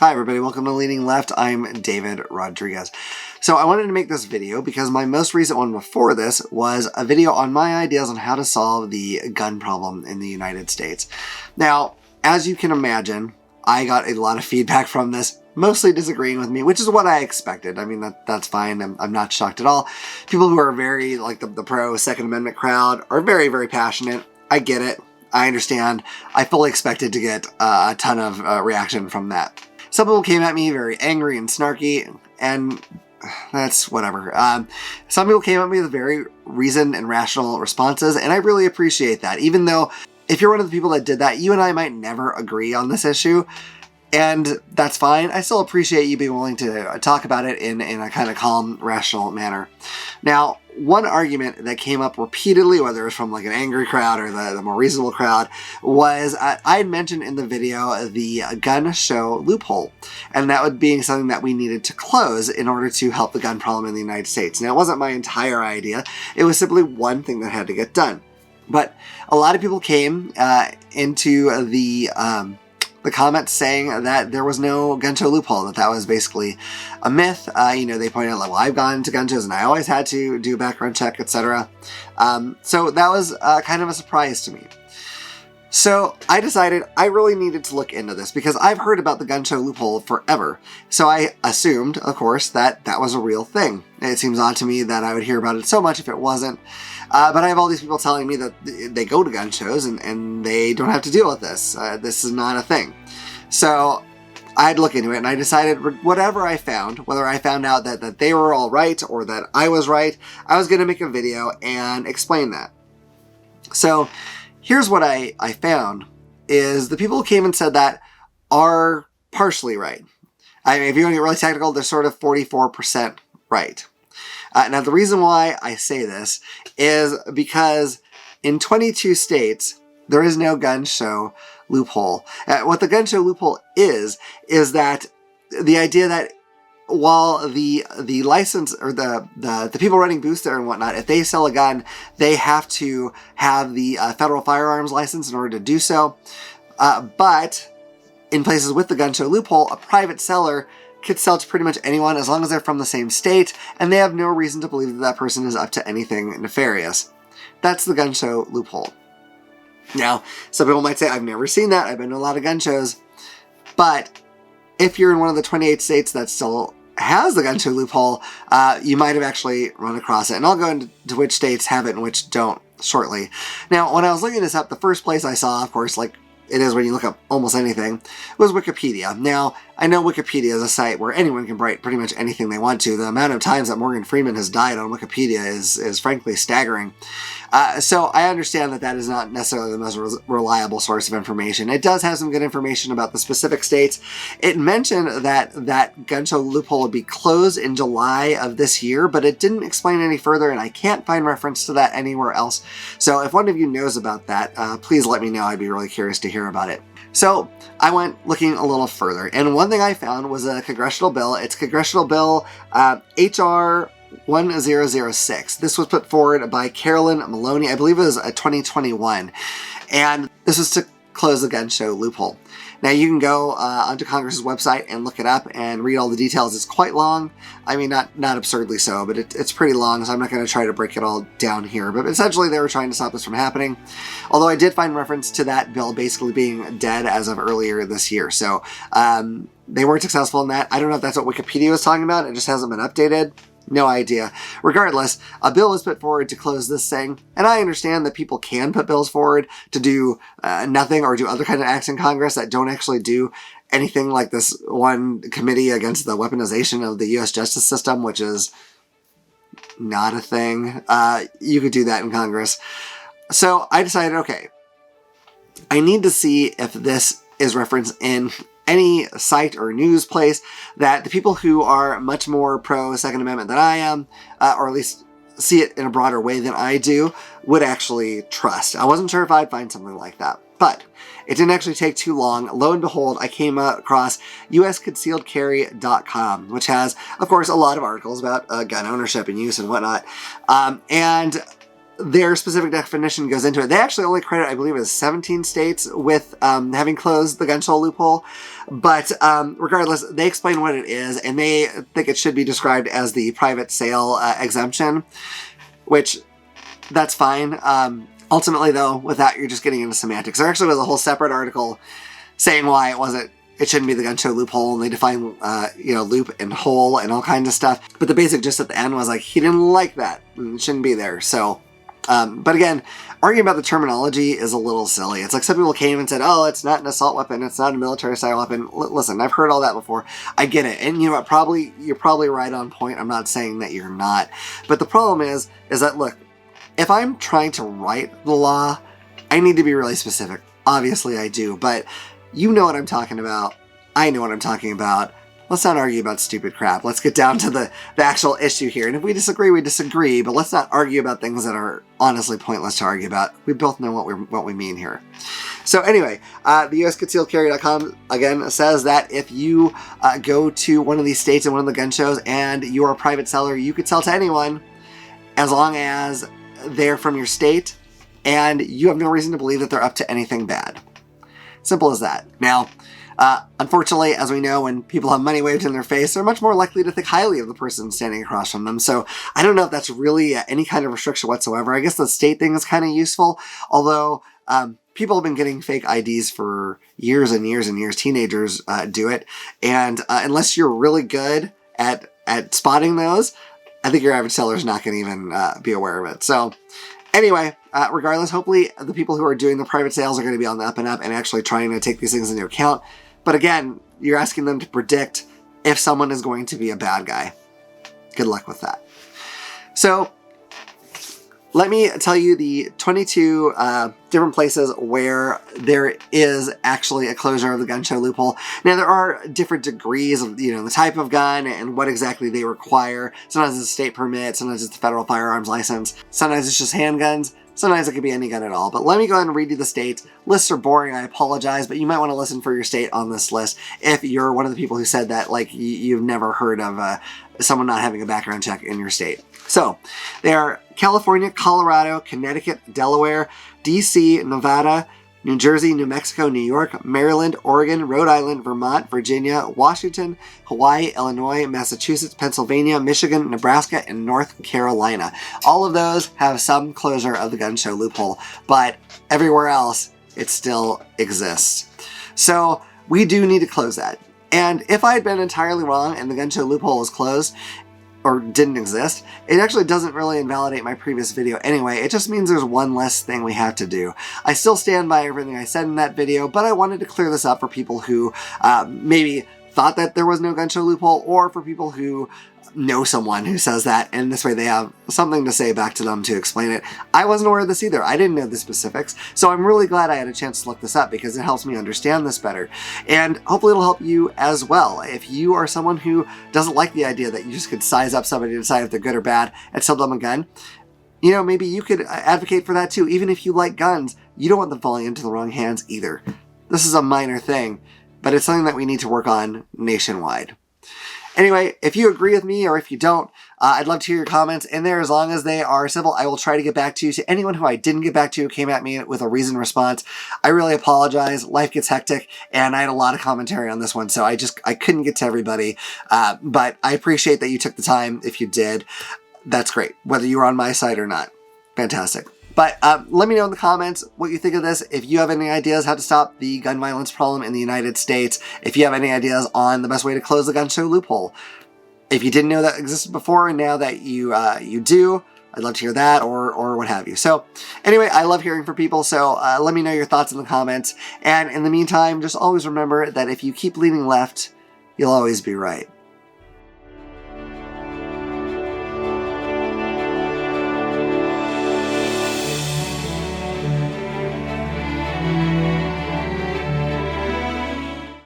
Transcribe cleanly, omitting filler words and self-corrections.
Hi everybody, welcome to Leaning Left. I'm David Rodriguez. So I wanted to make this video because my most recent one before this was a video on my ideas on how to solve the gun problem in the United States. Now, as you can imagine, I got a lot of feedback from this, mostly disagreeing with me, which is what I expected. I mean, that's fine. I'm not shocked at all. People who are very, like the pro Second Amendment crowd are very, very passionate. I get it. I understand. I fully expected to get a ton of reaction from that. Some people came at me very angry and snarky, and that's whatever. Some people came at me with very reasoned and rational responses, and I really appreciate that. Even though, if you're one of the people that did that, you and I might never agree on this issue, and that's fine. I still appreciate you being willing to talk about it in a kind of calm, rational manner. Now, one argument that came up repeatedly, whether it was from like an angry crowd or the more reasonable crowd, was I had mentioned in the video the Gun Show Loophole, and that would be something that we needed to close in order to help the gun problem in the United States. Now, it wasn't my entire idea. It was simply one thing that had to get done. But a lot of people came into the comments saying that there was no gun show loophole, that was basically a myth. They pointed out, like, well, I've gone to gun shows and I always had to do a background check, etc. So that was kind of a surprise to me. So I decided I really needed to look into this because I've heard about the gun show loophole forever. So I assumed, of course, that that was a real thing. It seems odd to me that I would hear about it so much if it wasn't. But I have all these people telling me that they go to gun shows and they don't have to deal with this. This is not a thing. So I'd look into it, and I decided whatever I found, whether I found out that they were all right or that I was right, I was going to make a video and explain that. So here's what I found, is the people who came and said that are partially right. I mean, if you want to get really technical, they're sort of 44% right. Now, the reason why I say this is because in 22 states, there is no gun show loophole. What the gun show loophole is that the idea that while the license or the people running booths there and whatnot, if they sell a gun, they have to have the federal firearms license in order to do so. But in places with the gun show loophole, a private seller could sell to pretty much anyone as long as they're from the same state and they have no reason to believe that that person is up to anything nefarious. That's the gun show loophole. Now, some people might say, I've never seen that. I've been to a lot of gun shows. But if you're in one of the 28 states that still has the gun show loophole, you might have actually run across it. And I'll go into which states have it and which don't shortly. Now, when I was looking this up, the first place I saw, of course, like it is when you look up almost anything, was Wikipedia. Now, I know Wikipedia is a site where anyone can write pretty much anything they want to. The amount of times that Morgan Freeman has died on Wikipedia is frankly staggering. So I understand that is not necessarily the most reliable source of information. It does have some good information about the specific states. It mentioned that gun show loophole would be closed in July of this year, but it didn't explain any further, and I can't find reference to that anywhere else. So if one of you knows about that, please let me know. I'd be really curious to hear about it. So I went looking a little further, and one thing I found was a congressional bill. It's Congressional Bill H.R. 1006. This was put forward by Carolyn Maloney. I believe it was 2021. And this was to close the gun show loophole. Now you can go onto Congress's website and look it up and read all the details. It's quite long. I mean, not absurdly so, but it's pretty long, so I'm not going to try to break it all down here. But essentially, they were trying to stop this from happening. Although I did find reference to that bill basically being dead as of earlier this year. So they weren't successful in that. I don't know if that's what Wikipedia was talking about. It just hasn't been updated. No idea. Regardless, a bill was put forward to close this thing, and I understand that people can put bills forward to do nothing or do other kind of acts in Congress that don't actually do anything, like this one committee against the weaponization of the U.S. justice system, which is not a thing. You could do that in Congress. So I decided, okay, I need to see if this is referenced in any site or news place that the people who are much more pro Second Amendment than I am, or at least see it in a broader way than I do, would actually trust. I wasn't sure if I'd find something like that, but it didn't actually take too long. Lo and behold, I came across usconcealedcarry.com, which has, of course, a lot of articles about gun ownership and use and whatnot. And their specific definition goes into it. They actually only credit, I believe, it was 17 states with having closed the gun show loophole. But regardless, they explain what it is, and they think it should be described as the private sale exemption, which that's fine. Ultimately, though, with that, you're just getting into semantics. There actually was a whole separate article saying why it shouldn't be the gun show loophole, and they define, loop and hole and all kinds of stuff. But the basic gist at the end was like, he didn't like that. It shouldn't be there. So, but again, arguing about the terminology is a little silly. It's like some people came and said, oh, it's not an assault weapon. It's not a military style weapon. Listen, I've heard all that before. I get it. And you know what? You're probably right on point. I'm not saying that you're not. But the problem is that, look, if I'm trying to write the law, I need to be really specific. Obviously I do, but you know what I'm talking about. I know what I'm talking about. Let's not argue about stupid crap. Let's get down to the actual issue here. And if we disagree, we disagree, but let's not argue about things that are honestly pointless to argue about. We both know what we mean here. So anyway, the USConcealedCarry.com, again, says that if you go to one of these states and one of the gun shows and you're a private seller, you could sell to anyone as long as they're from your state and you have no reason to believe that they're up to anything bad. Simple as that. Now, unfortunately, as we know, when people have money waved in their face, they're much more likely to think highly of the person standing across from them. So I don't know if that's really any kind of restriction whatsoever. I guess the state thing is kind of useful, although people have been getting fake IDs for years and years and years. Teenagers do it. And unless you're really good at spotting those, I think your average seller is not going to even be aware of it. So anyway, regardless, hopefully the people who are doing the private sales are going to be on the up and up and actually trying to take these things into account. But again, you're asking them to predict if someone is going to be a bad guy. Good luck with that. So let me tell you the 22 different places where there is actually a closure of the gun show loophole. Now, there are different degrees of, the type of gun and what exactly they require. Sometimes it's a state permit, sometimes it's the federal firearms license, sometimes it's just handguns, sometimes it could be any gun at all. But let me go ahead and read you the states. Lists are boring, I apologize, but you might want to listen for your state on this list if you're one of the people who said that, like, you've never heard of someone not having a background check in your state. So, they are California, Colorado, Connecticut, Delaware, DC, Nevada, New Jersey, New Mexico, New York, Maryland, Oregon, Rhode Island, Vermont, Virginia, Washington, Hawaii, Illinois, Massachusetts, Pennsylvania, Michigan, Nebraska, and North Carolina. All of those have some closure of the gun show loophole, but everywhere else, it still exists. So we do need to close that. And if I had been entirely wrong and the gun show loophole was closed, or didn't exist, it actually doesn't really invalidate my previous video anyway. It just means there's one less thing we have to do. I still stand by everything I said in that video, but I wanted to clear this up for people who maybe thought that there was no gun show loophole, or for people who know someone who says that, and this way they have something to say back to them to explain it. I wasn't aware of this either. I didn't know the specifics, so I'm really glad I had a chance to look this up because it helps me understand this better. And hopefully it'll help you as well. If you are someone who doesn't like the idea that you just could size up somebody to decide if they're good or bad and sell them a gun, maybe you could advocate for that too. Even if you like guns, you don't want them falling into the wrong hands either. This is a minor thing, but it's something that we need to work on nationwide. Anyway, if you agree with me or if you don't, I'd love to hear your comments in there. As long as they are civil, I will try to get back to you. To anyone who I didn't get back to who came at me with a reasoned response, I really apologize. Life gets hectic, and I had a lot of commentary on this one, so I couldn't get to everybody. But I appreciate that you took the time. If you did, that's great, whether you were on my side or not. Fantastic. But let me know in the comments what you think of this. If you have any ideas how to stop the gun violence problem in the United States, if you have any ideas on the best way to close the gun show loophole. If you didn't know that existed before and now that you do, I'd love to hear that or what have you. So anyway, I love hearing from people, so let me know your thoughts in the comments. And in the meantime, just always remember that if you keep leaning left, you'll always be right.